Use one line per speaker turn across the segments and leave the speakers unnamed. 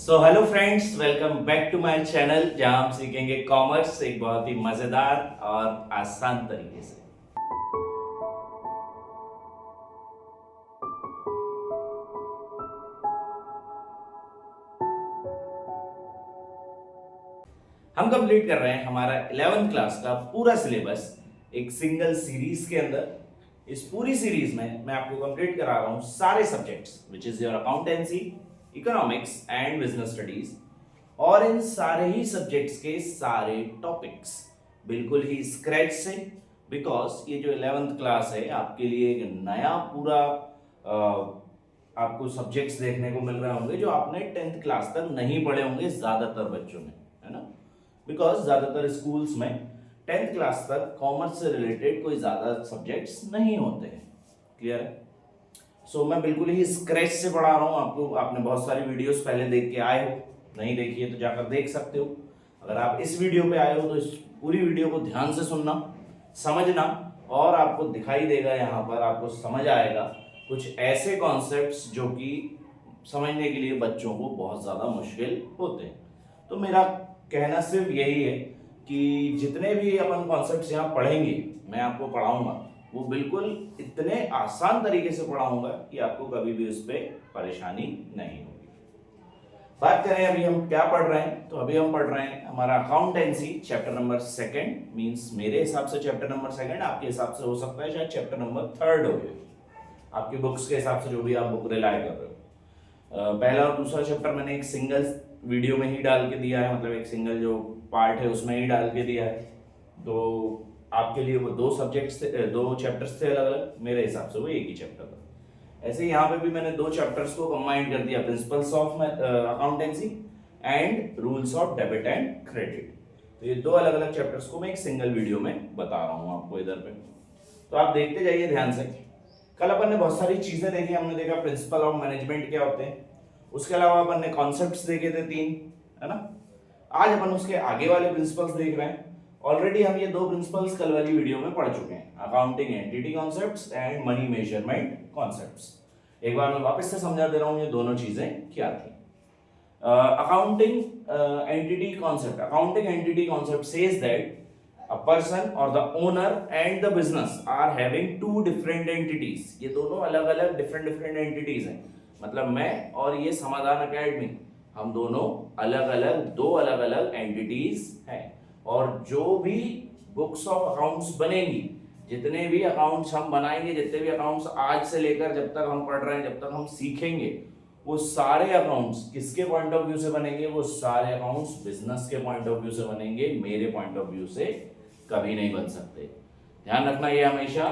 Hello friends, welcome back to my channel जहां हम सीखेंगे कॉमर्स एक बहुत ही मजेदार और आसान तरीके से। हम कंप्लीट कर रहे हैं हमारा 11th क्लास का पूरा सिलेबस एक सिंगल सीरीज के अंदर। इस पूरी सीरीज में मैं आपको कंप्लीट करा रहा हूं सारे subjects which is your accountancy, economics and business studies, और इन सारे ही सब्जेक्ट्स के सारे टॉपिक्स बिल्कुल ही स्क्रैच से। बिकॉज ये जो 11th क्लास है आपके लिए एक नया पूरा आपको सब्जेक्ट्स देखने को मिल रहे होंगे जो आपने 10th क्लास तक नहीं पढ़े होंगे ज्यादातर बच्चों ने, है ना। बिकॉज ज्यादातर स्कूल्स में 10th क्लास तक कॉमर्स से रिलेटेड कोई ज्यादा सब्जेक्ट्स नहीं होते हैं। क्लियर है? सो मैं बिल्कुल ही स्क्रैच से पढ़ा रहा हूँ आपको। आपने बहुत सारी वीडियोस पहले देख के आए हो, नहीं देखी है तो जाकर देख सकते हो। अगर आप इस वीडियो पे आए हो तो इस पूरी वीडियो को ध्यान से सुनना, समझना, और आपको दिखाई देगा यहाँ पर, आपको समझ आएगा कुछ ऐसे कॉन्सेप्ट्स जो कि समझने के लिए बच्चों को बहुत ज़्यादा मुश्किल होते हैं। तो मेरा कहना सिर्फ यही है कि जितने भी अपन कॉन्सेप्ट्स यहाँ पढ़ेंगे, मैं आपको पढ़ाऊंगा, वो बिल्कुल इतने आसान तरीके से पढ़ाऊंगा कि आपको कभी भी उस पर परेशानी नहीं होगी। बात करें अभी हम क्या पढ़ रहे हैं, तो अभी हम पढ़ रहे हैं हमारा अकाउंटेंसी चैप्टर नंबर 2 मींस मेरे हिसाब से चैप्टर नंबर 2, आपके हिसाब से हो सकता है शायद चैप्टर नंबर 3 हो गए, आपकी बुक्स के हिसाब से जो भी आप बुक रिलाय कर रहे हो। पहला और दूसरा चैप्टर मैंने एक सिंगल वीडियो में ही डाल के दिया है, मतलब एक सिंगल जो पार्ट है उसमें ही डाल के दिया है। तो आपके लिए वो दो सब्जेक्ट्स थे, दो चैप्टर्स थे अलग अलग, मेरे हिसाब से वो एक ही चैप्टर था। ऐसे यहाँ पे भी मैंने दो चैप्टर्स को कंबाइन कर दिया, principles of accountancy and rules of debit and credit. तो ये दो अलग अलग चैप्टर्स को मैं एक सिंगल वीडियो में बता रहा हूँ आपको इधर पे, तो आप देखते जाइए ध्यान से। कल अपन ने बहुत सारी चीजें देखी, हमने देखा प्रिंसिपल ऑफ मैनेजमेंट क्या होते हैं, उसके अलावा अपन ने कॉन्सेप्ट्स देखे थे 3, है ना। आज अपन उसके आगे वाले प्रिंसिपल्स देख रहे हैं। ऑलरेडी हम ये दो प्रिंसिपल्स कल वाली वीडियो में पढ़ चुके हैं, accounting entity concepts and money measurement concepts. एक बार मैं वापस से समझा दे रहा हूं ये दोनों चीजें क्या थी। Accounting entity concept, accounting entity concept says that a person or the owner and the business are having two different entities। ये दोनों अलग अलग different entities हैं। मतलब मैं और ये समाधान अकेडमी, हम दोनों अलग अलग, दो अलग अलग entities हैं। और जो भी बुक्स ऑफ अकाउंट्स बनेंगी, जितने भी अकाउंट्स हम बनाएंगे, जितने भी अकाउंट्स आज से लेकर जब तक हम पढ़ रहे हैं, जब तक हम सीखेंगे, वो सारे अकाउंट्स किसके पॉइंट ऑफ व्यू से बनेंगे? वो सारे अकाउंट्स बिजनेस के पॉइंट ऑफ व्यू से बनेंगे, मेरे पॉइंट ऑफ व्यू से कभी नहीं बन सकते। ध्यान रखना ये हमेशा।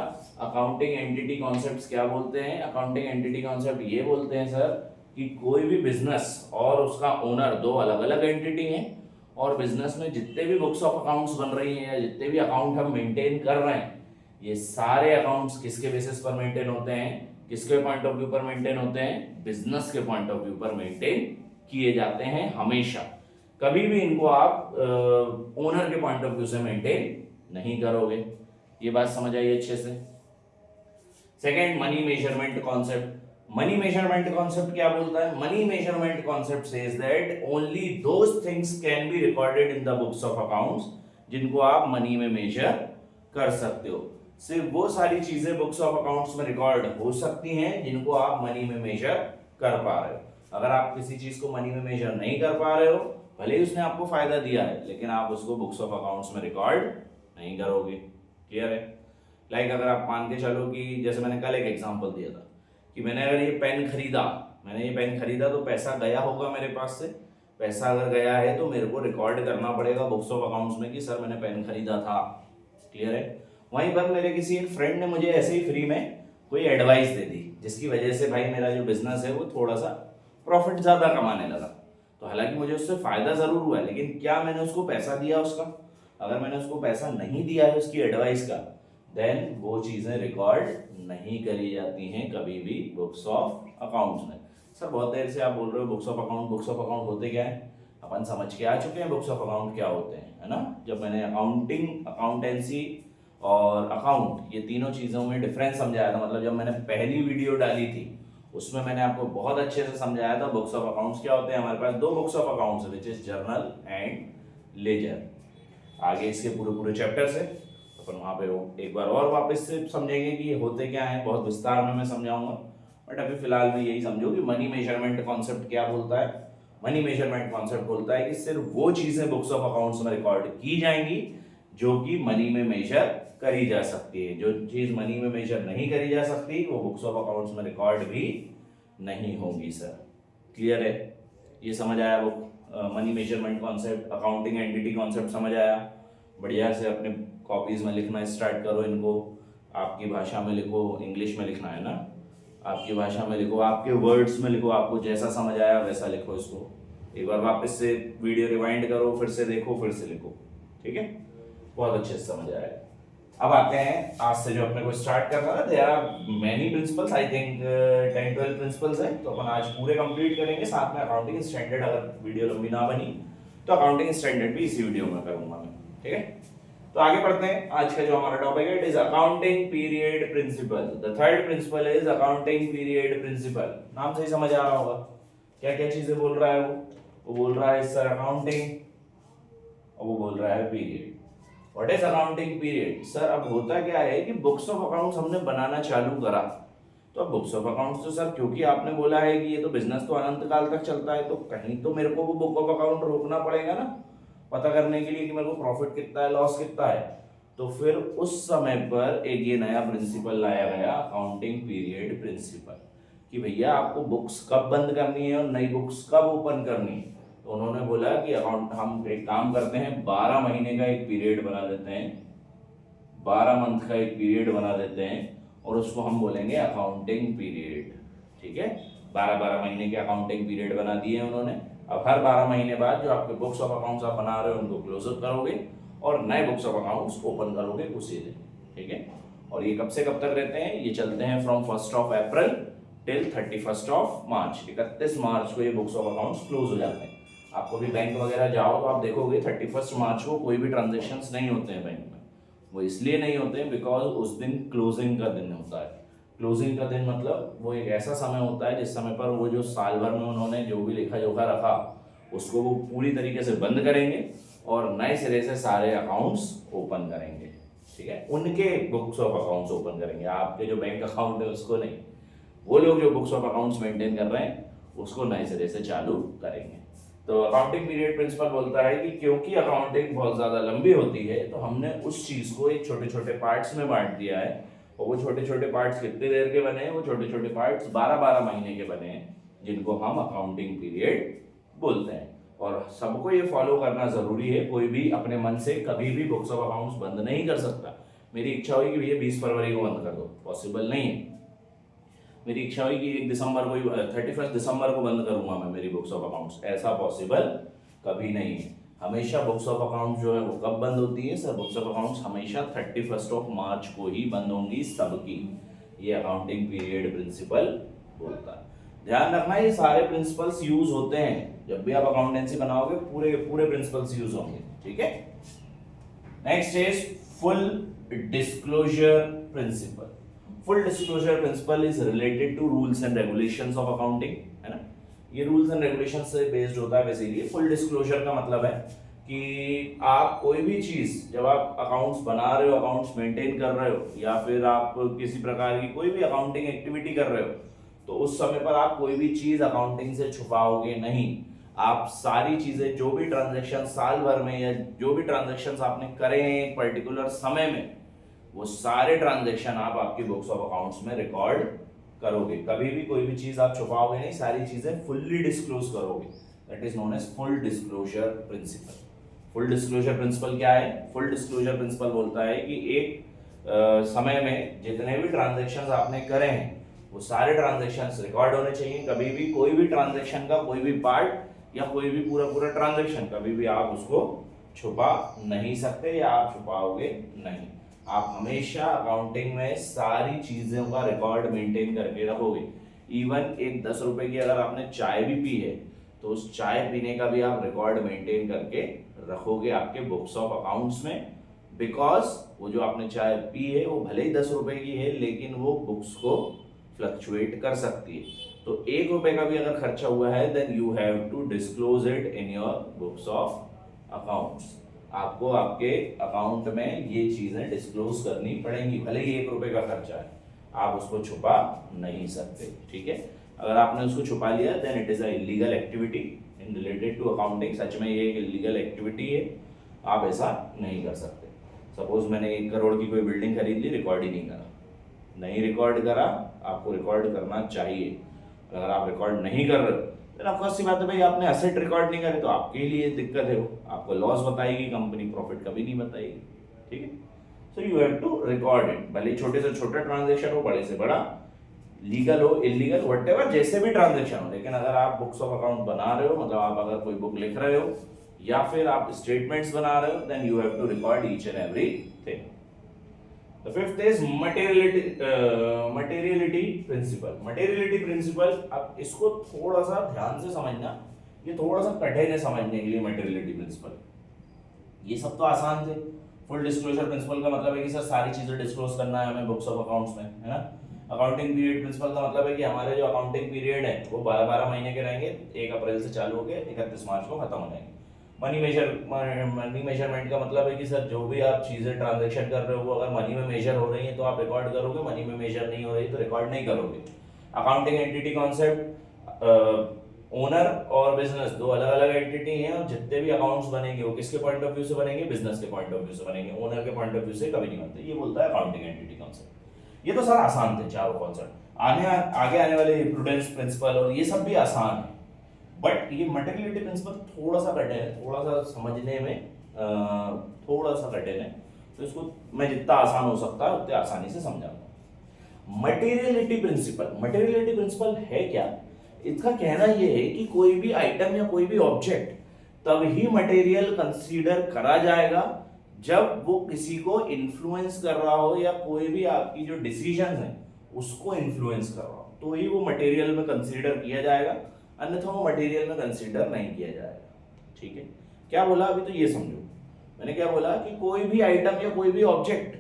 अकाउंटिंग एंटिटी कॉन्सेप्ट्स क्या बोलते हैं? अकाउंटिंग एंटिटी कॉन्सेप्ट ये बोलते हैं सर कि कोई भी बिजनेस और उसका ओनर दो अलग अलग एंटिटी हैं, और बिजनेस में जितने भी बुक्स ऑफ अकाउंट्स बन रही हैं या जितने भी अकाउंट हम मेंटेन कर रहे हैं, ये सारे अकाउंट्स किसके बेसिस पर मेंटेन होते हैं? किसके पॉइंट ऑफ व्यू पर मेंटेन होते हैं? बिजनेस के पॉइंट ऑफ व्यू पर मेंटेन किए जाते हैं हमेशा। कभी भी इनको आप ओनर के पॉइंट ऑफ व्यू से मेंटेन नहीं करोगे। ये बात समझ आई अच्छे से। Second, money measurement concept. Money measurement concept क्या बोलता है? Money measurement concept says that only those things can be recorded in the books of accounts जिनको आप मनी में मेजर कर सकते हो। सिर्फ वो सारी चीजें बुक्स ऑफ अकाउंट्स में रिकॉर्ड हो सकती हैं जिनको आप मनी में मेजर कर पा रहे हो। अगर आप किसी चीज को मनी में मेजर नहीं कर पा रहे हो, भले ही उसने आपको फायदा दिया है, लेकिन आप उसको बुक्स ऑफ अकाउंट्स में रिकॉर्ड नहीं करोगे। क्लियर है? लाइक अगर आप मान के चलो कि जैसे मैंने कल एक एग्जांपल दिया था कि मैंने अगर ये पेन खरीदा, तो पैसा गया होगा मेरे पास से। पैसा अगर गया है तो मेरे को रिकॉर्ड करना पड़ेगा बुक्स ऑफ अकाउंट्स में कि सर मैंने पेन खरीदा था। क्लियर है? वहीं पर मेरे किसी एक फ्रेंड ने मुझे ऐसे ही फ्री में कोई एडवाइस दे दी, जिसकी वजह से भाई मेरा जो बिजनेस है वो थोड़ा सा प्रॉफिट ज्यादा कमाने लगा। तो हालांकि मुझे उससे फायदा जरूर हुआ है, लेकिन क्या मैंने उसको पैसा दिया उसका? अगर मैंने उसको पैसा नहीं दिया है उसकी एडवाइस का, देन वो चीजें रिकॉर्ड नहीं करी जाती हैं कभी भी बुक्स ऑफ अकाउंट्स में। सर बहुत देर से आप बोल रहे हो बुक्स ऑफ अकाउंट होते क्या है? अपन समझ के आ चुके हैं बुक्स ऑफ अकाउंट क्या होते हैं, है ना। जब मैंने अकाउंटिंग, अकाउंटेंसी और अकाउंट, ये तीनों चीजों में डिफरेंस समझाया था, मतलब जब मैंने पहली वीडियो डाली थी उसमें मैंने आपको बहुत अच्छे से समझाया था बुक्स ऑफ अकाउंट्स क्या होते हैं। हमारे पास दो बुक्स ऑफ अकाउंट्स है, which is journal and ledger. आगे इसके पूरे पूरे चैप्टर्स है, अपन वहाँ पे वो एक बार और वापस से समझेंगे कि ये होते क्या हैं, बहुत विस्तार में मैं समझाऊंगा। बट अभी फिलहाल में यही समझो कि मनी मेजरमेंट कॉन्सेप्ट क्या बोलता है। मनी मेजरमेंट कॉन्सेप्ट बोलता है कि सिर्फ वो चीजें बुक्स ऑफ अकाउंट्स में रिकॉर्ड की जाएंगी जो कि मनी में मेजर करी जा सकती है। जो चीज मनी में मेजर नहीं करी जा सकती वो बुक्स ऑफ अकाउंट्स में रिकॉर्ड भी नहीं होगी। सर क्लियर है? ये समझ आया वो money measurement concept, accounting entity concept समझ आया। बढ़िया से अपने कॉपीज में लिखना स्टार्ट करो इनको। आपकी भाषा में लिखो, इंग्लिश में लिखना है ना, आपकी भाषा में लिखो, आपके वर्ड्स में लिखो, आपको जैसा समझ आया वैसा लिखो इसको। एक बार वापस से वीडियो रिवाइंड करो, फिर से देखो, फिर से लिखो, ठीक है? बहुत अच्छे से समझ आया। अब आते हैं आज से जो अपने को स्टार्ट करना है। There are many principles, I think 10-12 principles हैं, तो अपन आज पूरे कंप्लीट करेंगे। साथ में अकाउंटिंग स्टैंडर्ड, अगर वीडियो लंबी ना बनी तो अकाउंटिंग स्टैंडर्ड भी इसी वीडियो में करूंगा मैं, ठीक है? तो आगे बढ़ते हैं। आज का जो हमारा टॉपिक है, it is accounting period principle. The third principle is accounting period principle. नाम से ही समझ आ रहा होगा क्या क्या चीजें बोल रहा है वो बोल रहा है सर अकाउंटिंग, और वो बोल रहा है period. What is accounting period? Sir अब होता क्या है कि बुक्स ऑफ अकाउंट्स हमने बनाना चालू करा, तो अब बुक्स ऑफ अकाउंट्स तो सर क्योंकि आपने बोला है कि ये तो बिजनेस तो अनंत काल तक चलता है, तो कहीं तो मेरे को वो बुक ऑफ अकाउंट रोकना पड़ेगा ना, पता करने के लिए कि मेरे को प्रॉफिट कितना है, लॉस कितना है। तो फिर उस समय पर एक ये नया प्रिंसिपल लाया गया, अकाउंटिंग पीरियड प्रिंसिपल, कि भैया आपको बुक्स कब बंद करनी है और नई बुक्स कब ओपन करनी है। तो उन्होंने बोला कि अकाउंट हम एक काम करते हैं, 12 महीने का एक पीरियड बना देते हैं, 12 मंथ का एक पीरियड बना देते हैं, और उसको हम बोलेंगे अकाउंटिंग पीरियड, ठीक है? 12-12 महीने के अकाउंटिंग पीरियड बना दिए उन्होंने। अब हर 12 महीने बाद जो आपके बुक्स ऑफ अकाउंट्स आप बना रहे हो उनको क्लोज करोगे और नए बुक्स ऑफ अकाउंट्स ओपन करोगे उसी दिन, ठीक है? और ये कब से कब तक रहते हैं? ये चलते हैं फ्रॉम 1 अप्रैल टिल 31 मार्च। 31 मार्च को ये बुक्स ऑफ अकाउंट्स क्लोज हो जाते हैं। आपको भी बैंक वगैरह जाओ तो आप देखोगे 31 मार्च को कोई भी ट्रांजेक्शन्स नहीं होते हैं बैंक में। वो इसलिए नहीं होते हैं बिकॉज उस दिन क्लोजिंग का दिन होता है। क्लोजिंग का दिन मतलब वो एक ऐसा समय होता है जिस समय पर वो जो साल भर में उन्होंने जो भी लेखा जोखा रखा उसको वो पूरी तरीके से बंद करेंगे और नए सिरे से सारे अकाउंट्स ओपन करेंगे, ठीक है? उनके बुक्स ऑफ अकाउंट्स ओपन करेंगे, आपके जो बैंक अकाउंट है उसको नहीं। वो लोग जो बुक्स ऑफ अकाउंट्स मेंटेन कर रहे हैं उसको नए सिरे से चालू करेंगे। तो अकाउंटिंग पीरियड प्रिंसिपल बोलता है कि क्योंकि अकाउंटिंग बहुत ज्यादा लंबी होती है तो हमने उस चीज को एक छोटे छोटे पार्ट्स में बांट दिया है, और वो छोटे छोटे पार्ट्स कितने देर के बने हैं? वो छोटे छोटे पार्ट्स 12-12 महीने के बने हैं, जिनको हम अकाउंटिंग पीरियड बोलते हैं। और सबको ये फॉलो करना जरूरी है। कोई भी अपने मन से कभी भी बुक्स ऑफ अकाउंट्स बंद नहीं कर सकता। मेरी इच्छा हुई कि भैया 20 फरवरी को बंद कर दो, पॉसिबल नहीं है। मेरी इच्छा हुई कि 1 दिसंबर को 31 दिसंबर को बंद करूंगा मैं मेरी बुक्स ऑफ अकाउंट्स, ऐसा पॉसिबल कभी नहीं है। हमेशा बुक्स ऑफ अकाउंट्स जो है वो कब बंद होती है? सर बुक्स ऑफ अकाउंट्स हमेशा 31 मार्च को ही बंद होंगी सबकी। ये अकाउंटिंग पीरियड प्रिंसिपल बोलता है। ध्यान रखना ये सारे प्रिंसिपल्स यूज होते हैं जब भी आप अकाउंटेंसी बनाओगे, पूरे पूरे प्रिंसिपल्स यूज होंगे, ठीक है? Next is full disclosure principle. Full disclosure principle is related to rules and regulations of accounting, है ना? ये रूल्स एंड रेगुलेशंस से बेस्ड होता है बेसिकली। फुल डिस्क्लोजर का मतलब है कि आप कोई भी चीज जब आप अकाउंट्स बना रहे हो, अकाउंट्स मेंटेन कर रहे हो, या फिर आप किसी प्रकार की कोई भी अकाउंटिंग एक्टिविटी कर रहे हो, तो उस समय पर आप कोई भी चीज अकाउंटिंग से छुपाओगे नहीं। आप सारी चीजें, जो भी ट्रांजेक्शन साल भर में या जो भी ट्रांजेक्शन आपने करे हैं एक पर्टिकुलर समय में, वो सारे ट्रांजेक्शन आप आपकी बुक्स ऑफ अकाउंट्स में रिकॉर्ड करोगे। कभी भी कोई भी चीज आप छुपाओगे नहीं, सारी चीजें फुल्ली डिस्क्लोज करोगे। That is known as full disclosure principle. Full disclosure principle क्या है? फुल डिस्क्लोजर प्रिंसिपल बोलता है कि एक समय में जितने भी ट्रांजेक्शन आपने करे हैं वो सारे ट्रांजेक्शन रिकॉर्ड होने चाहिए। कभी भी कोई भी ट्रांजेक्शन का कोई भी पार्ट या कोई भी पूरा पूरा ट्रांजेक्शन कभी भी आप उसको छुपा नहीं सकते या आप छुपाओगे नहीं। आप हमेशा अकाउंटिंग में सारी चीजों का रिकॉर्ड मेंटेन करके रखोगे। इवन एक 10 रुपए की अगर आपने चाय भी पी है तो उस चाय पीने का भी आप रिकॉर्ड मेंटेन करके रखोगे आपके बुक्स ऑफ अकाउंट्स में, बिकॉज वो जो आपने चाय पी है वो भले ही 10 रुपए की है लेकिन वो बुक्स को फ्लक्चुएट कर सकती है। तो 1 रुपए का भी अगर खर्चा हुआ है then you have to disclose it in your books of accounts. आपको आपके अकाउंट में ये चीजें डिस्क्लोज करनी पड़ेंगी, भले ही 1 रुपए का खर्चा है, आप उसको छुपा नहीं सकते। ठीक है, अगर आपने उसको छुपा लिया then it is a illegal activity in related to accounting. सच में ये एक इलीगल एक्टिविटी है, आप ऐसा नहीं कर सकते। सपोज मैंने 1 करोड़ की कोई बिल्डिंग खरीद ली, रिकॉर्ड ही नहीं करा, नहीं रिकॉर्ड करा, आपको रिकॉर्ड करना चाहिए। अगर आप रिकॉर्ड नहीं कर रहे तो ऑफकोर्स सी बात है भाई, आपने असेट रिकॉर्ड नहीं करे तो आपके लिए दिक्कत है, वो आपको लॉस बताएगी कंपनी, प्रॉफिट कभी नहीं बताएगी। ठीक है, so you have to record it, भले छोटे से छोटा ट्रांजेक्शन हो, बड़े से बड़ा, लीगल हो इलीगल व्हाटएवर, जैसे भी ट्रांजेक्शन हो। लेकिन अगर आप बुक्स ऑफ अकाउंट बना रहे हो, मतलब आप अगर कोई बुक लिख रहे हो या फिर आप स्टेटमेंट्स बना रहे हो, then you have to record each and everything. The fifth is materiality principle. Materiality principle, अब इसको थोड़ा सा ध्यान से समझना, ये थोड़ा सा कठिन है समझने के लिए। materiality principle, ये सब तो आसान थे। फुल डिस्क्लोजर प्रिंसिपल का मतलब है कि सर सारी चीजें डिस्क्लोज करना है हमें बुक्स ऑफ अकाउंट्स में, है ना। अकाउंटिंग पीरियड प्रिंसिपल का मतलब है कि हमारे जो अकाउंटिंग पीरियड है वो 12 महीने के रहेंगे, 1 अप्रैल से चालू होकर 31 मार्च को खत्म हो जाएंगे। मनी मेजरमेंट का मतलब है कि सर जो भी आप चीजें ट्रांजैक्शन कर रहे हो वो अगर मनी में मेजर हो रही है तो आप रिकॉर्ड करोगे, मनी में मेजर नहीं हो रही तो रिकॉर्ड नहीं करोगे। अकाउंटिंग एंटिटी कॉन्सेप्ट, ओनर और बिजनेस दो अलग अलग एंटिटी हैं, और जितने भी अकाउंट्स बनेंगे वो किसके पॉइंट ऑफ व्यू से बनेंगे, बिजनेस के पॉइंट ऑफ व्यू से बनेंगे, ओनर के पॉइंट ऑफ व्यू से कभी नहीं बनते। ये बोलता है अकाउंटिंग एंटिटी कॉन्सेप्ट। ये तो सर आसान थे चारों कॉन्सेप्ट। आगे आने वाले प्रूडेंस प्रिंसिपल और ये सब भी आसान है, बट ये मटेरियलिटी प्रिंसिपल थोड़ा सा कठिन है, थोड़ा सा समझने में थोड़ा सा कठिन है, तो इसको मैं जितना आसान हो सकता है उतने आसानी से समझाऊंगा। मटेरियलिटी प्रिंसिपल है क्या? इसका कहना यह है कि कोई भी आइटम या कोई भी ऑब्जेक्ट तब ही मटेरियल कंसीडर करा जाएगा जब वो किसी को इन्फ्लुएंस कर रहा हो, या कोई भी आपकी जो डिसीजन है उसको इन्फ्लुएंस कर रहा हो, तो ही वो मटेरियल में कंसीडर किया जाएगा, अन्यथा वो मटेरियल में कंसीडर नहीं किया जाएगा। ठीक है, क्या बोला अभी तो ये समझो। मैंने क्या बोला कि कोई भी आइटम या कोई भी ऑब्जेक्ट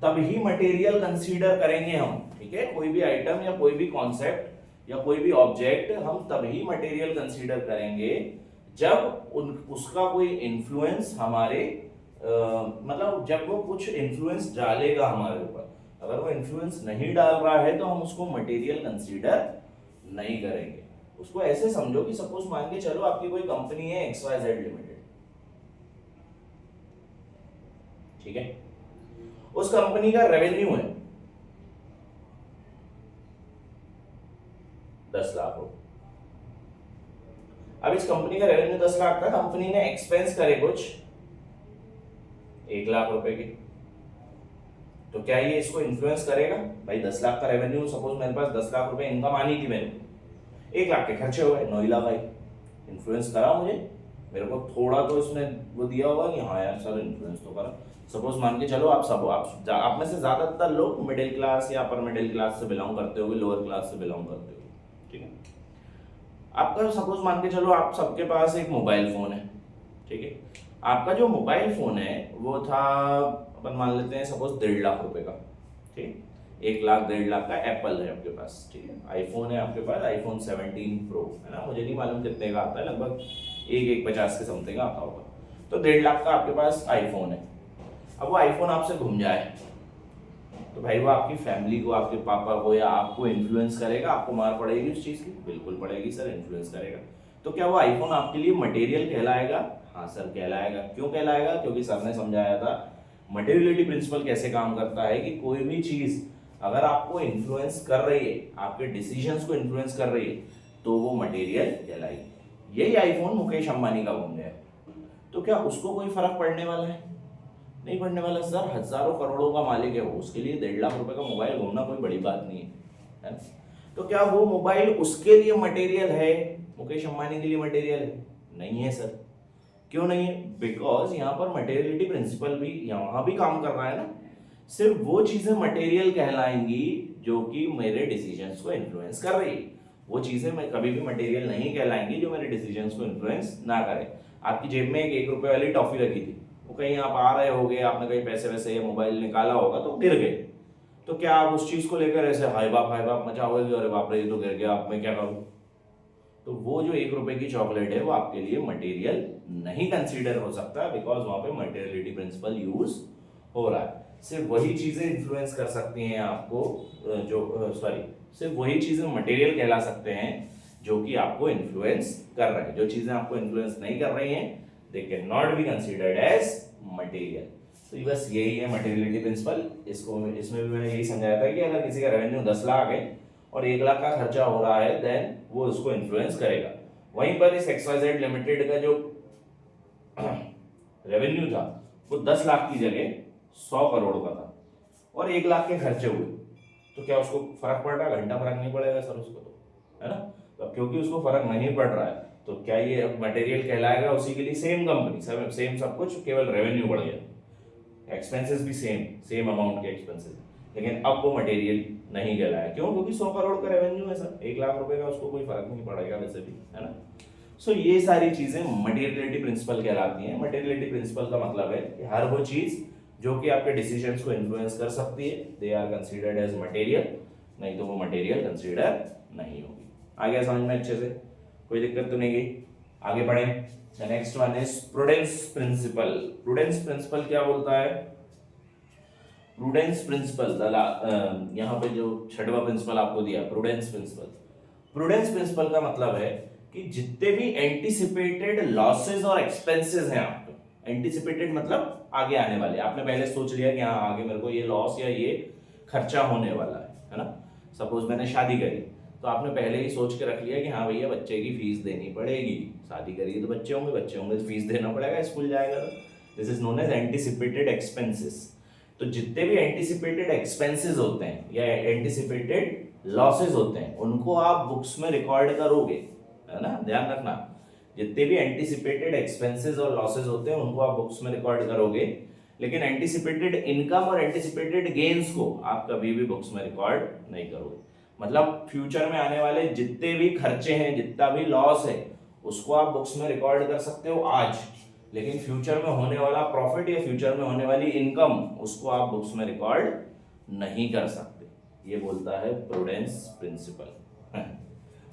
तब ही मटेरियल कंसीडर करेंगे हम। ठीक है, कोई भी आइटम या कोई भी कॉन्सेप्ट या कोई भी ऑब्जेक्ट हम तभी मटेरियल कंसीडर करेंगे जब उसका कोई इन्फ्लुएंस हमारे मतलब जब वो कुछ इन्फ्लुएंस डालेगा हमारे ऊपर। अगर वो इन्फ्लुएंस नहीं डाल रहा है तो हम उसको मटेरियल कंसीडर नहीं करेंगे। उसको ऐसे समझो कि सपोज मान के चलो आपकी कोई कंपनी है XYZ लिमिटेड, ठीक है, उस कंपनी का रेवेन्यू है 10 लाख रुपए। अब इस कंपनी का रेवेन्यू 10 लाख था, कंपनी ने एक्सपेंस करे कुछ 1 लाख रुपए के, तो क्या ये इसको इन्फ्लुएंस करेगा? भाई 10 लाख का रेवेन्यू, सपोज मेरे पास 10 लाख रुपए इनकम आनी थी, मेरे 1 लाख के खर्चे हुए, 9 लाख आई, इन्फ्लुएंस करा मुझे? मेरे को थोड़ा तो इसने वो दिया होगा कि हाँ यार सर इन्फ्लुएंस तो करा। सपोज मान के चलो आप में से ज्यादातर लोग मिडिल क्लास या अपर मिडिल क्लास से बिलोंग करते होगे, लोअर क्लास से बिलोंग करते होगे, ठीक है। आपका सपोज मान के चलो आप सबके पास एक मोबाइल फोन है, ठीक है। आपका जो मोबाइल फोन है वो था, अपन मान लेते हैं सपोज 1.5 लाख रुपए का, ठीक, 1 लाख 1.5 लाख का एप्पल है आपके पास, ठीक है। आईफोन है आपके पास, आईफोन 17 प्रो है ना, मुझे नहीं मालूम कितने का आता है, लगभग 150 के समथिंग आता होगा। तो 1.5 लाख का आपके पास आईफोन है। अब वो आईफोन आपसे घूम जाए तो भाई वो आपकी फैमिली को, आपके पापा को या आपको इन्फ्लुएंस करेगा? आपको मार पड़ेगी उस चीज की? बिल्कुल पड़ेगी सर, इन्फ्लुएंस करेगा। तो क्या वो आईफोन आपके लिए मटेरियल कहलाएगा? हाँ सर कहलाएगा। क्यों कहलाएगा? क्योंकि सर ने समझाया था मटेरियलिटी प्रिंसिपल कैसे काम करता है कि कोई भी चीज अगर आपको इन्फ्लुएंस कर रही है, आपके डिसीजंस को इन्फ्लुएंस कर रही है, तो वो मटेरियल कहलाएगी। यही आईफोन मुकेश अंबानी का घूम गया, तो क्या उसको कोई फर्क पड़ने वाला है? नहीं पड़ने वाला सर, हजारों करोड़ों का मालिक है वो, उसके लिए 1.5 लाख रुपए का मोबाइल घूमना कोई बड़ी बात नहीं है ना? तो क्या वो मोबाइल उसके लिए मटेरियल है? मुकेश अंबानी के लिए मटेरियल है? नहीं है सर। क्यों नहीं है? बिकॉज यहाँ पर मटेरियलिटी प्रिंसिपल भी यहाँ भी काम कर रहा है ना। सिर्फ वो चीजें मटेरियल कहलाएंगी जो कि मेरे डिसीजंस को इन्फ्लुएंस कर रही है। वो चीजें मैं कभी भी मटेरियल नहीं कहलाएंगी जो मेरे डिसीजंस को इन्फ्लुएंस ना करे। आपकी जेब में एक 1 रुपए वाली टॉफी रखी थी, वो कहीं आप आ रहे होगे, आपने कहीं पैसे वैसे या मोबाइल निकाला होगा तो गिर गए, तो क्या आप उस चीज को लेकर ऐसे हाई बाप मचाओगे कि अरे बाप रे ये तो गिर गया, अब मैं क्या करूं? तो वो जो 1 रुपए की चॉकलेट है वो आपके लिए मटेरियल नहीं कंसीडर हो सकता, बिकॉज वहां पे मटेरियलिटी प्रिंसिपल यूज हो रहा है। सिर्फ वही चीजें इन्फ्लुएंस कर सकती हैं आपको, सिर्फ वही चीजें मटेरियल कहला सकते हैं जो कि आपको इन्फ्लुएंस कर रहे हैं। जो चीजें आपको इन्फ्लुएंस नहीं कर रही हैं, they can not be considered as material. तो बस यही है मटेरियलिटी प्रिंसिपल। इसमें भी मैंने यही समझाया था कि अगर किसी का रेवेन्यू 10 लाख है और 1 लाख का खर्चा हो रहा है, देन वो उसको इन्फ्लुएंस करेगा। वहीं पर इस XYZ लिमिटेड का जो रेवेन्यू था वो 10 लाख की जगह 100 करोड़ का था और 1 लाख के खर्चे हुए, तो क्या उसको फर्क पड़ रहा है? घंटा फर्क नहीं पड़ेगा सर उसको, तो है ना। तो अब क्योंकि उसको फर्क नहीं पड़ रहा है, तो क्या ये अब मटेरियल कहलाएगा? उसी के लिए सेम कंपनी, सेम सब कुछ, केवल रेवेन्यू बढ़ गया, एक्सपेंसेस भी सेम अमाउंट के एक्सपेंसेस, लेकिन अब वो मटेरियल नहीं कहलाया। क्यों? क्योंकि 100 करोड़ का रेवेन्यू है सर, 1 लाख रुपए का उसको कोई फर्क नहीं पड़ेगा वैसे भी, है ना। सो ये सारी चीजें मटेरियलिटी प्रिंसिपल कहलाती हैं। मटेरियलिटी प्रिंसिपल का मतलब है कि हर वो चीज जो कि आपके डिसीजंस को इन्फ्लुएंस कर सकती है, they are considered as material, नहीं तो वो मटेरियल कंसीडर नहीं होगी। आ गया समझ में अच्छे से? कोई दिक्कत तो नहीं गई? आगे बढ़े। The next one is prudence principle. Prudence principle क्या बोलता है? प्रूडेंस प्रिंसिपल, यहाँ पे जो 6वां प्रिंसिपल आपको दिया, प्रूडेंस प्रिंसिपल। प्रूडेंस प्रिंसिपल का मतलब है कि जितने भी एंटीसिपेटेड लॉसेस और एक्सपेंसेस हैं आपके, एंटीसिपेटेड मतलब आगे आने वाले, आपने पहले सोच लिया कि हाँ आगे मेरे को ये लॉस या ये खर्चा होने वाला है ना। सपोज मैंने शादी करी, तो आपने पहले ही सोच के रख लिया कि हाँ भैया बच्चे की फीस देनी पड़ेगी, शादी करी तो बच्चे होंगे तो फीस देना पड़ेगा, स्कूल जाएगा तो। This is known as anticipated expenses. तो जितने भी एंटीसिपेटेड एक्सपेंसेस होते हैं या एंटीसिपेटेड लॉसेस होते हैं, उनको आप बुक्स में रिकॉर्ड करोगे, है ना, ध्यान रखना। जितने भी एंटीसिपेटेड एक्सपेंसेस और लॉसेस होते हैं उनको आप बुक्स में रिकॉर्ड करोगे, लेकिन एंटीसिपेटेड इनकम और एंटीसिपेटेड गेन्स को आप कभी भी बुक्स में रिकॉर्ड नहीं करोगे। मतलब फ्यूचर में आने वाले जितने भी खर्चे हैं, जितना भी लॉस है, उसको आप बुक्स में रिकॉर्ड कर सकते हो आज, लेकिन फ्यूचर में होने वाला प्रॉफिट या फ्यूचर में होने वाली इनकम, उसको आप बुक्स में रिकॉर्ड नहीं कर सकते। ये बोलता है प्रूडेंस प्रिंसिपल।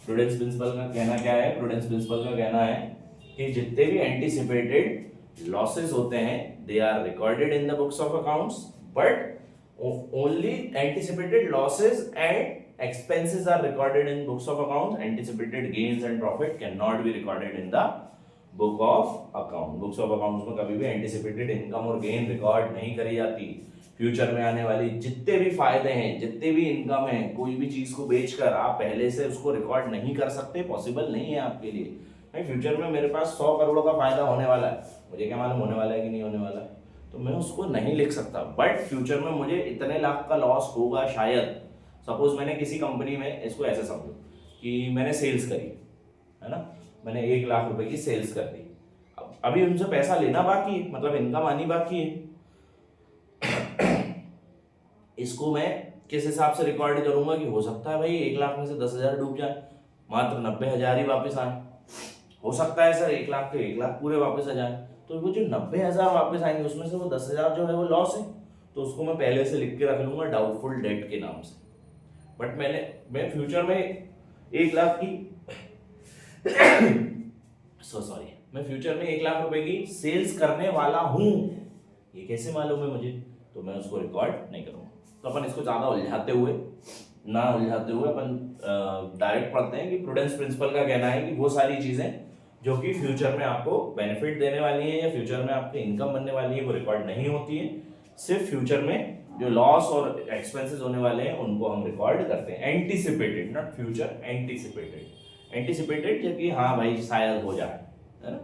प्रूडेंस प्रिंसिपल का कहना क्या है? प्रूडेंस प्रिंसिपल का कहना है कि जितने भी एंटीसिपेटेड लॉसेस होते हैं, they are recorded in the books of accounts, but only anticipated losses and expenses are recorded in books of accounts. Anticipated gains and profit cannot be recorded in the book of account. Books of accounts में कभी भी anticipated income और gain record नहीं करी जाती। Future में आने वाली जितने भी फायदे हैं, जितने भी इनकम है, कोई भी चीज को बेचकर आप पहले से उसको रिकॉर्ड नहीं कर सकते, पॉसिबल नहीं है आपके लिए। नहीं, फ्यूचर में मेरे पास 100 करोड़ का फायदा होने वाला है, मुझे क्या मालूम होने वाला है कि नहीं होने वाला है, तो मैं उसको नहीं लिख सकता। बट फ्यूचर में मुझे इतने लाख का लॉस होगा शायद। सपोज मैंने किसी कंपनी में, इसको ऐसे समझो कि मैंने सेल्स करी, है ना, मैंने 1 लाख रुपए की सेल्स कर दी, अभी उनसे पैसा लेना बाकी है, मतलब इनकम आनी बाकी है। इसको मैं किस हिसाब से रिकॉर्ड करूंगा कि हो सकता है भाई 1 लाख में से 10,000 डूब जाए, मात्र 90,000 ही वापस आए। हो सकता है सर 1 लाख के 1 लाख पूरे वापस आ जाए, तो वो जो 90,000 वापस आएंगे उसमें से वो 10,000 जो है वो लॉस है, तो उसको मैं पहले से लिख के रख लूंगा डाउटफुल डेट के नाम से। बट मैं फ्यूचर में 1 लाख की मैं फ्यूचर में 1 लाख रुपए की सेल्स करने वाला हूं, ये कैसे मालूम है मुझे? तो मैं उसको रिकॉर्ड नहीं करूंगा। तो अपन इसको ज्यादा उलझाते हुए अपन डायरेक्ट पढ़ते हैं कि प्रूडेंस प्रिंसिपल का कहना है कि वो सारी चीजें जो कि फ्यूचर में आपको बेनिफिट देने वाली है या फ्यूचर में आपकी इनकम बनने वाली है, वो रिकॉर्ड नहीं होती है। सिर्फ फ्यूचर में जो लॉस और एक्सपेंसेस होने वाले हैं उनको हम रिकॉर्ड करते हैं। एंटीसिपेटेड, नॉट फ्यूचर, एंटीसिपेटेड कि हाँ भाई शायद हो जाए, है ना,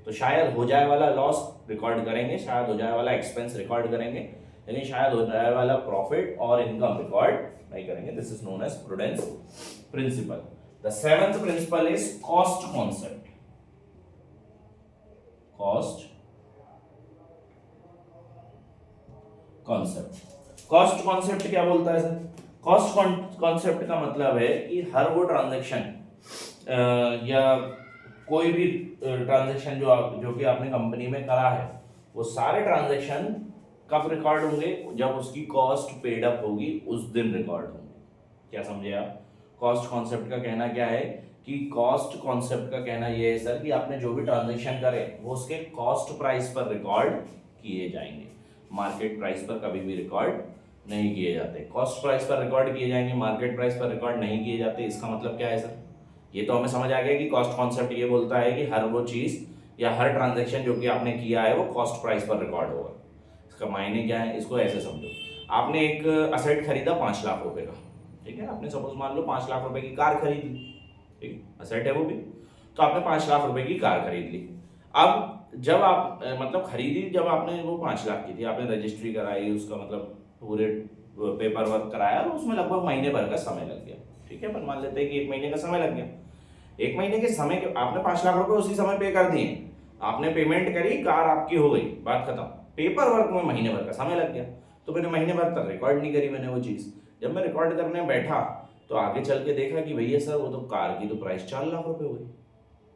तो शायद हो जाए वाला लॉस रिकॉर्ड करेंगे, शायद हो जाए वाला एक्सपेंस रिकॉर्ड करेंगे, लेकिन शायद हो जाए वाला प्रॉफिट और इनकम रिकॉर्ड नहीं करेंगे। This is known as prudence principle. The 7th principle is cost concept. Cost concept क्या बोलता है सर? कॉस्ट कॉन्सेप्ट का मतलब है कि हर वो ट्रांजैक्शन या कोई भी ट्रांजैक्शन जो कि आपने कंपनी में करा है, वो सारे ट्रांजैक्शन कब रिकॉर्ड होंगे? जब उसकी कॉस्ट पेड अप होगी उस दिन रिकॉर्ड होंगे। क्या समझे आप? कॉस्ट कॉन्सेप्ट का कहना क्या है कि कॉस्ट कॉन्सेप्ट का कहना यह है सर कि आपने जो भी ट्रांजेक्शन करे वो उसके कॉस्ट प्राइस पर रिकॉर्ड किए जाएंगे, मार्केट प्राइस पर कभी भी रिकॉर्ड नहीं किए जाते। कॉस्ट प्राइस पर रिकॉर्ड किए जाएंगे, मार्केट प्राइस पर रिकॉर्ड नहीं किए जाते। इसका मतलब क्या है सर? ये तो हमें समझ आ गया कि कॉस्ट कॉन्सेप्ट ये बोलता है कि हर वो चीज या हर ट्रांजेक्शन जो कि आपने किया है वो कॉस्ट प्राइस पर रिकॉर्ड होगा। इसका मायने क्या है? इसको ऐसे समझो, आपने एक असेट खरीदा 5 लाख रुपए का, ठीक है, आपने सपोज मान लो 5 लाख रुपए की कार खरीद ली, ठीक है, असेट है वो भी, तो आपने 5 लाख रुपए की कार खरीद ली। अब जब आप मतलब खरीदी, जब आपने वो 5 लाख की थी, आपने रजिस्ट्री कराई, उसका मतलब पूरे पेपर वर्क कराया और उसमें लगभग महीने भर का समय लग गया, ठीक है, अपन मान लेते हैं कि 1 महीने का समय लग गया। 1 महीने के समय के आपने 5 लाख रुपए उसी समय पे कर दिए, आपने पेमेंट करी, कार आपकी हो गई, बात खत्म। पेपर वर्क में महीने भर का समय लग गया, तो मैंने महीने भर तक रिकॉर्ड नहीं करी मैंने वो चीज। जब मैं रिकॉर्ड करने बैठा तो आगे चल के देखा कि भैया सर वो तो कार की तो प्राइस 4 लाख रुपए हो गई,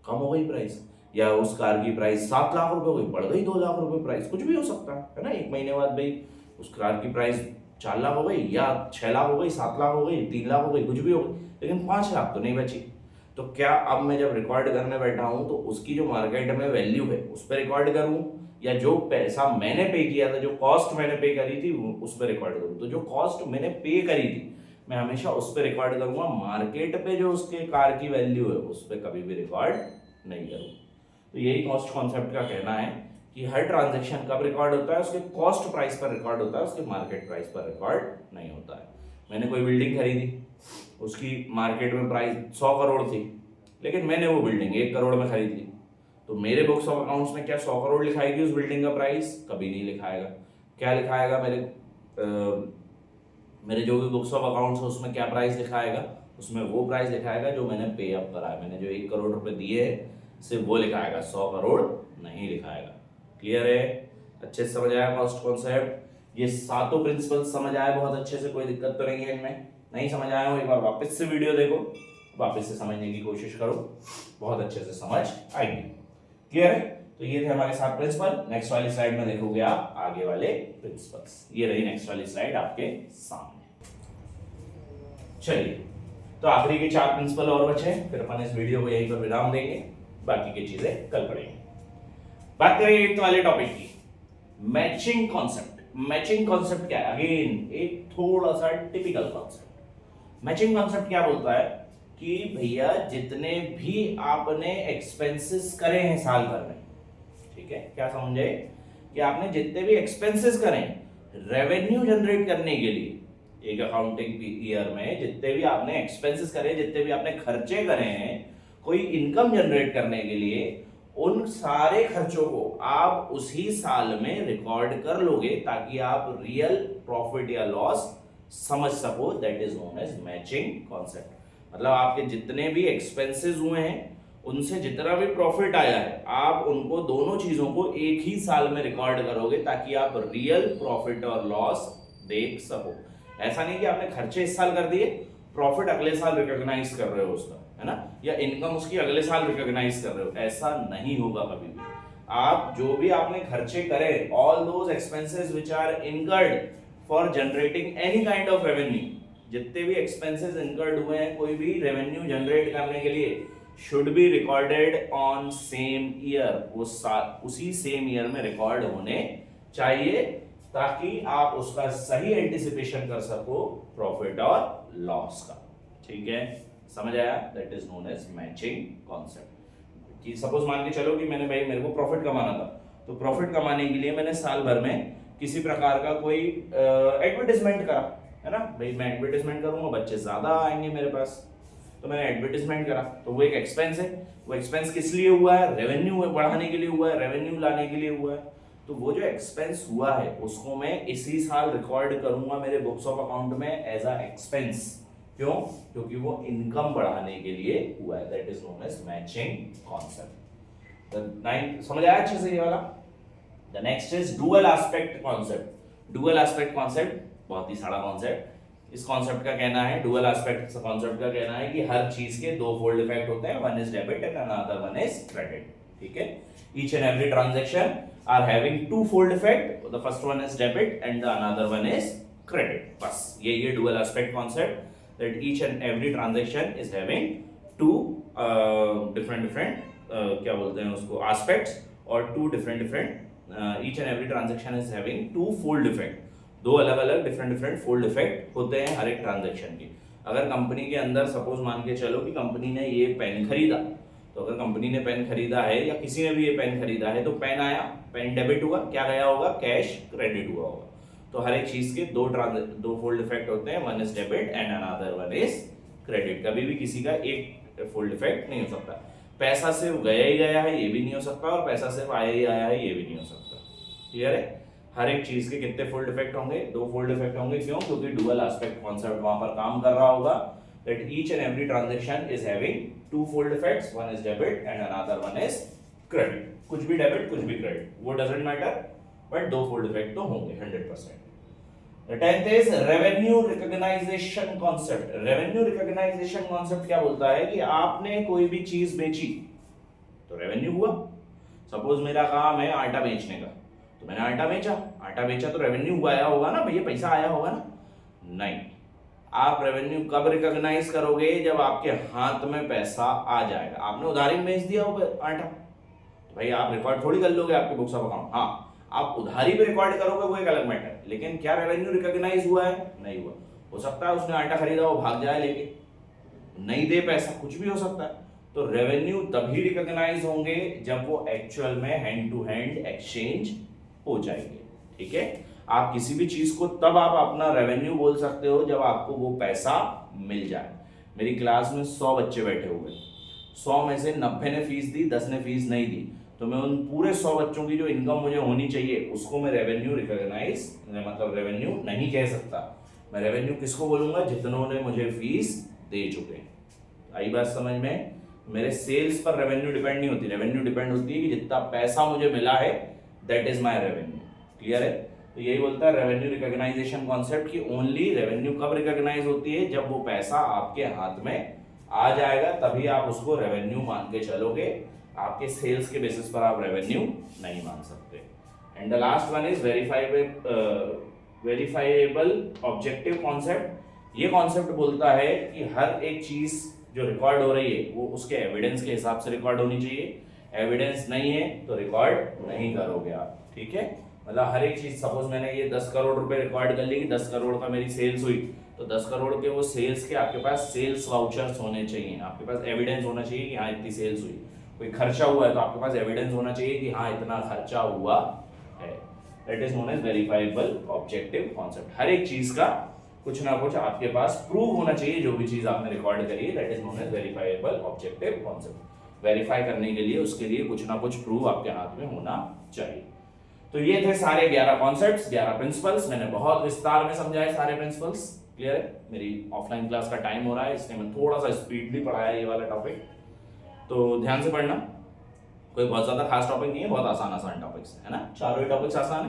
कम हो गई प्राइस, या उस कार की प्राइस 7 लाख रुपए हो गई, बढ़ गई 2 लाख रुपए प्राइस, कुछ भी हो सकता है ना। 1 महीने बाद भाई उस कार की प्राइस 4 लाख हो गई, या 6 लाख हो गई, 7 लाख हो गई, 3 लाख हो गई, कुछ भी हो गई, लेकिन 5 लाख तो नहीं बची। तो क्या अब मैं जब रिकॉर्ड करने बैठा हूं तो उसकी जो मार्केट में वैल्यू है उस पर रिकॉर्ड करूं, या जो पैसा मैंने पे किया था, जो कॉस्ट मैंने पे करी थी उस पर रिकॉर्ड करूं? तो जो कॉस्ट मैंने पे करी थी मैं हमेशा उस पर रिकॉर्ड करूंगा, मार्केट पे जो उसके कार की वैल्यू है उस पर कभी भी रिकॉर्ड नहीं करूंगा। तो यही कॉस्ट कॉन्सेप्ट का कहना है कि हर ट्रांजेक्शन कब रिकॉर्ड होता है? उसके कॉस्ट प्राइस पर रिकॉर्ड होता है, उसके मार्केट प्राइस पर रिकॉर्ड नहीं होता है। मैंने कोई बिल्डिंग खरीदी, उसकी मार्केट में प्राइस 100 करोड़ थी, लेकिन मैंने वो बिल्डिंग 1 करोड़ में खरीद ली, तो मेरे बुक्स ऑफ अकाउंट्स में क्या 100 करोड़ लिखाएगी उस बिल्डिंग का प्राइस? कभी नहीं लिखाएगा। क्या लिखाएगा? मेरे जो भी बुक्स ऑफ अकाउंट्स है उसमें क्या प्राइस लिखाएगा? उसमें वो प्राइस लिखाएगा जो मैंने पे अप करा है, मैंने जो 1 करोड़ रुपए दिए हैं सिर्फ वो लिखाएगा, 100 करोड़ नहीं लिखाएगा। क्लियर है? अच्छे से समझ आया कॉस्ट कॉन्सेप्ट? ये सातों प्रिंसिपल समझ आए बहुत अच्छे से? कोई दिक्कत तो नहीं है इनमें? नहीं समझ आया हो एक बार वापस से वीडियो देखो, वापस से समझने की कोशिश करो, बहुत अच्छे से समझ आएगी। क्लियर है? तो ये थे हमारे 7 प्रिंसिपल। नेक्स्ट वाली स्लाइड में देखोगे आप आगे वाले प्रिंसिपल्स। ये रही नेक्स्ट वाली स्लाइड आपके सामने। चलिए, तो आखिरी के 4 प्रिंसिपल और बचे, फिर अपन इस वीडियो को यहीं पर विराम देंगे, बाकी की चीजें कल पढ़ेंगे। बात करें 8th वाले टॉपिक की, मैचिंग कॉन्सेप्ट। मैचिंग कॉन्सेप्ट क्या है? अगेन एक थोड़ा सा टिपिकल कॉन्सेप्ट। मैचिंग कॉन्सेप्ट क्या बोलता है कि भैया जितने भी आपने एक्सपेंसेस करे हैं साल भर में, ठीक है, क्या समझे कि आपने जितने भी एक्सपेंसेस करें रेवेन्यू जनरेट करने के लिए, एक अकाउंटिंग ईयर में जितने भी आपने एक्सपेंसेस करे, जितने भी आपने खर्चे करे हैं कोई इनकम जनरेट करने के लिए, उन सारे खर्चों को आप उसी साल में रिकॉर्ड कर लोगे ताकि आप रियल प्रॉफिट या लॉस समझ सको। That is known as matching concept. मतलब आपके जितने भी एक्सपेंसेस हुए हैं उनसे जितना भी प्रॉफिट आया है आप उनको दोनों चीजों को एक ही साल में रिकॉर्ड करोगे ताकि आप रियल प्रॉफिट और लॉस देख सको। ऐसा नहीं कि आपने खर्चे इस साल कर दिए, प्रॉफिट अगले साल रिकॉग्नाइज कर रहे हो उसका, है ना, या इनकम उसकी अगले साल रिकॉग्नाइज कर रहे हो, ऐसा नहीं होगा कभी भी। आप जो भी आपने खर्चे करे, all those expenses which are incurred for generating any kind of revenue, जितने भी एक्सपेंसेस इनकर्ड हुए हैं कोई भी रेवेन्यू जनरेट करने के लिए, should be recorded on same year, उसी सेम ईयर में रिकॉर्ड होने चाहिए ताकि आप उसका सही एंटिसिपेशन कर सको प्रॉफिट और लॉस का। ठीक है, समझ आया? That is known as matching concept. कि सपोज मान के चलो कि मेरे को प्रॉफिट कमाना था, तो प्रॉफिट कमाने के लिए मैंने साल भर में किसी प्रकार का कोई एडवर्टाइजमेंट करा, है ना, भाई मैं एडवर्टाइजमेंट करूंगा बच्चे ज्यादा आएंगे मेरे पास, तो मैंने एडवर्टाइजमेंट करा, तो वो एक एक्सपेंस है। वो एक्सपेंस किस लिए हुआ है? रेवेन्यू बढ़ाने के लिए हुआ है, रेवेन्यू लाने के लिए हुआ है। तो वो जो एक्सपेंस हुआ है उसको मैं इसी साल रिकॉर्ड करूंगा मेरे बुक्स ऑफ अकाउंट में एज अ एक्सपेंस। क्यों? क्योंकि वो इनकम बढ़ाने के लिए हुआ है। That is known as matching concept. समझ आया अच्छे से ये वाला? The next is dual aspect concept. Dual aspect concept बहुत ही सारा कॉन्सेप्ट। इस कॉन्सेप्ट का कहना है, डुअल एस्पेक्ट कॉन्सेप्ट का कहना है कि हर चीज के 2 फोल्ड इफेक्ट होते हैं, one is debit and another one is credit. ठीक है। Each and every transaction are having two fold effect, the first one is debit and the another one is credit. बस ये dual aspect concept, that each and every transaction is having two different क्या बोलते हैं उसको, aspects, और two different each and every transaction is having two fold effect, दो अलग अलग डिफरेंट फोल्ड इफेक्ट होते हैं हर एक ट्रांजेक्शन के। अगर कंपनी के अंदर सपोज मान के चलो कि कंपनी ने ये पेन खरीदा, तो अगर कंपनी ने पेन खरीदा है या किसी ने भी ये पेन खरीदा है, तो पेन आया, पेन डेबिट हुआ, क्या गया होगा, कैश क्रेडिट हुआ होगा। तो हर एक चीज के दो फोल्ड इफेक्ट होते हैं, one is debit and another one is credit. कभी भी किसी का एक फोल्ड इफेक्ट नहीं हो सकता। पैसा सिर्फ गया ही गया है ये भी नहीं हो सकता, और पैसा सिर्फ आया ही आया है ये भी नहीं हो सकता। क्लियर है? हर एक चीज के कितने फोल्ड इफेक्ट होंगे, दो फोल्ड इफेक्ट होंगे। क्यों? क्योंकि डुअल एस्पेक्ट कॉन्सेप्ट वहां पर काम कर रहा होगा, that each and every transaction is having two fold effects, one is debit and another one is credit। कुछ भी डेबिट कुछ भी क्रेडिट, वो डजंट मैटर, बट दो फोल्ड इफेक्ट तो होंगे 100%। The 10th is revenue recognition concept। revenue recognition concept क्या बोलता है कि आपने कोई भी चीज बेची तो रेवेन्यू हुआ। सपोज मेरा काम है आटा बेचने का, तो मैंने आटा बेचा तो रेवेन्यू आया होगा ना भैया, पैसा आया होगा ना? नहीं, आप रेवेन्यू कब रिकॉग्नाइज करोगे? जब आपके हाथ में पैसा आ जाएगा। आपने उधारी में बेच दिया होगा आटा, तो भाई आप रिकॉर्ड थोड़ी कर लोगे आपके बुक्स ऑफ अकाउंट। हाँ, आप उधारी पे रिकॉर्ड करोगे वो एक अलग मैटर है, लेकिन क्या रेवेन्यू रिकॉग्नाइज हुआ है? नहीं हुआ। हो सकता है उसने आटा खरीदा वो भाग जाए लेके नहीं दे पैसा, कुछ भी हो सकता है। तो रेवेन्यू तभी रिकॉग्नाइज होंगे जब वो एक्चुअल में हैंड टू हैंड एक्सचेंज हो जाएंगे। ठीक है? आप किसी भी चीज को तब आप अपना रेवेन्यू बोल सकते हो जब आपको वो पैसा मिल जाए। मेरी क्लास में 100 बच्चे बैठे हुए, 100 में से 90 ने फीस दी, 10 ने फीस नहीं दी, तो मैं उन पूरे 100 बच्चों की जो इनकम मुझे होनी चाहिए उसको मैं रेवेन्यू रिकॉग्नाइज मतलब रेवेन्यू नहीं कह सकता। मैं रेवेन्यू किसको बोलूंगा? जितनों ने मुझे फीस दे चुके हैं। आई बात समझ में? मेरे सेल्स पर रेवेन्यू डिपेंड नहीं होती, रेवेन्यू डिपेंड होती है कि जितना पैसा मुझे मिला है that is my revenue. Clear है? तो यही बोलता है रेवेन्यू रिकॉग्नाइजेशन कॉन्सेप्ट की ओनली रेवेन्यू कब रिकॉग्नाइज होती है? जब वो पैसा आपके हाथ में आ जाएगा, तभी आप उसको रेवेन्यू मान के चलोगे। आपके सेल्स के बेसिस पर आप रेवेन्यू नहीं मान सकते। And the last one is verifiable objective concept. ये कॉन्सेप्ट बोलता है कि हर एक चीज जो रिकॉर्ड हो रही है वो उसके एविडेंस के हिसाब से रिकॉर्ड होनी चाहिए। एविडेंस नहीं है तो रिकॉर्ड नहीं करोगे आप। ठीक है? मतलब हर एक चीज, सपोज मैंने ये 10 करोड़ रुपए रिकॉर्ड कर ली कि 10 करोड़ का मेरी सेल्स हुई, तो 10 करोड़ के वो सेल्स के आपके पास सेल्स वाउचर्स होने चाहिए, आपके पास एविडेंस होना चाहिए कि हाँ इतनी सेल्स हुई। कोई खर्चा हुआ है तो आपके पास एविडेंस होना चाहिए कि हाँ इतना खर्चा हुआ है। That is known as verifiable objective concept. हर एक चीज का कुछ ना कुछ आपके पास प्रूव होना चाहिए, जो भी चीज आपने रिकॉर्ड करी है, that is known as verifiable objective concept. Verify करने के लिए उसके लिए कुछ ना कुछ प्रूव आपके हाथ में होना चाहिए। तो ये थे सारे 11 कॉन्सेप्ट्स, 11 प्रिंसिपल्स। मैंने बहुत विस्तार में समझाए सारे प्रिंसिपल्स। क्लियर है? मेरी ऑफलाइन क्लास का टाइम हो रहा है, इसलिए मैं थोड़ा सा स्पीडली पढ़ाया ये वाला टॉपिक, तो ध्यान से पढ़ना। कोई बहुत ज्यादा खास टॉपिक नहीं है, बहुत आसान टॉपिक्स है ना, चारों ही टॉपिक्स आसान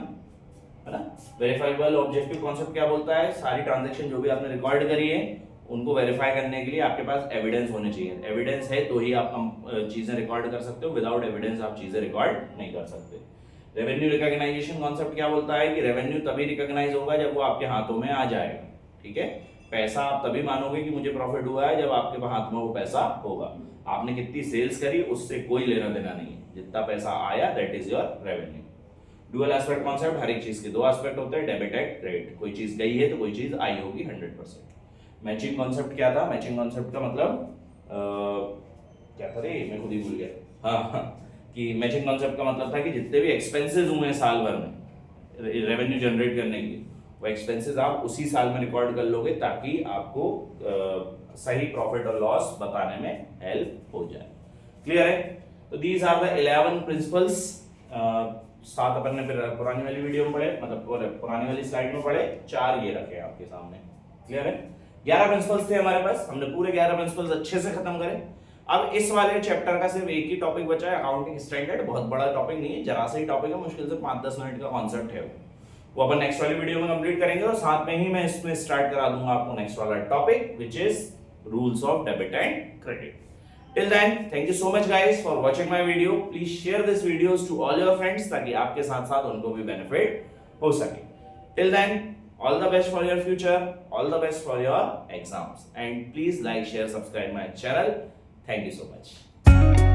है ना। वेरीफाइबल ऑब्जेक्टिव कॉन्सेप्ट क्या बोलता है? सारी ट्रांजैक्शन जो भी आपने रिकॉर्ड करी है उनको वेरीफाई करने के लिए आपके पास एविडेंस होने चाहिए। एविडेंस है तो ही आप चीजें रिकॉर्ड कर सकते हो, विदाउट एविडेंस आप चीजें रिकॉर्ड नहीं कर सकते। रेवेन्यू रिकॉग्नाइजेशन कॉन्सेप्ट क्या बोलता है कि रेवेन्यू तभी रिकॉग्नाइज होगा जब वो आपके हाथों में आ जाएगा। ठीक है? पैसा आप तभी मानोगे कि मुझे प्रॉफिट हुआ है जब आपके हाथ में वो पैसा होगा। आपने कितनी सेल्स करी उससे कोई लेना देना नहीं है, जितना पैसा आया that is your revenue. Dual aspect concept, हर एक चीज के दो एस्पेक्ट होते हैं, डेबिट एंड क्रेडिट। कोई चीज गई है तो कोई चीज आई होगी 100%। मैचिंग कॉन्सेप्ट क्या था? मैचिंग कॉन्सेप्ट का मतलब क्या था रे, मैं खुद ही भूल गया। हाँ, कि मैचिंग कॉन्सेप्ट का मतलब था कि जितने भी एक्सपेंसेस हुए हैं साल भर में रेवेन्यू जनरेट करने के लिए, वो एक्सपेंसेस आप उसी साल में रिकॉर्ड कर लोगे ताकि आपको सही प्रॉफिट और लॉस बताने में हेल्प हो जाए। क्लियर है? तो दीज आर द 11 प्रिंसिपल्स। 7 अपन ने पुरानी वाली वीडियो में पढ़े, मतलब पुरानी वाली स्लाइड में पढ़े, 4 ये रखे आपके सामने। क्लियर है? 11 प्रिंसिपल्स थे हमारे पास, हमने पूरे 11 प्रिंसिपल्स अच्छे से खत्म करे। अब इस वाले चैप्टर का सिर्फ एक ही टॉपिक बचा है, अकाउंटिंग स्टैंडर्ड। बहुत बड़ा टॉपिक नहीं है, जरा सा ही टॉपिक है, मुश्किल से 5-10 मिनट का कॉन्सेप्ट है वो अपन नेक्स्ट वाली वीडियो में कंप्लीट करेंगे, और साथ में ही मैं इसमें स्टार्ट करा दूंगा आपको नेक्स्ट वाला topic, which is rules of debit and credit. Till then, thank you so much guys for watching my video. Please share this videos to all your friends ताकि आपके साथ साथ उनको भी benefit हो सके. Till then, all the best for your future, all the best for your exams, and please like, share, subscribe my channel. Thank you so much.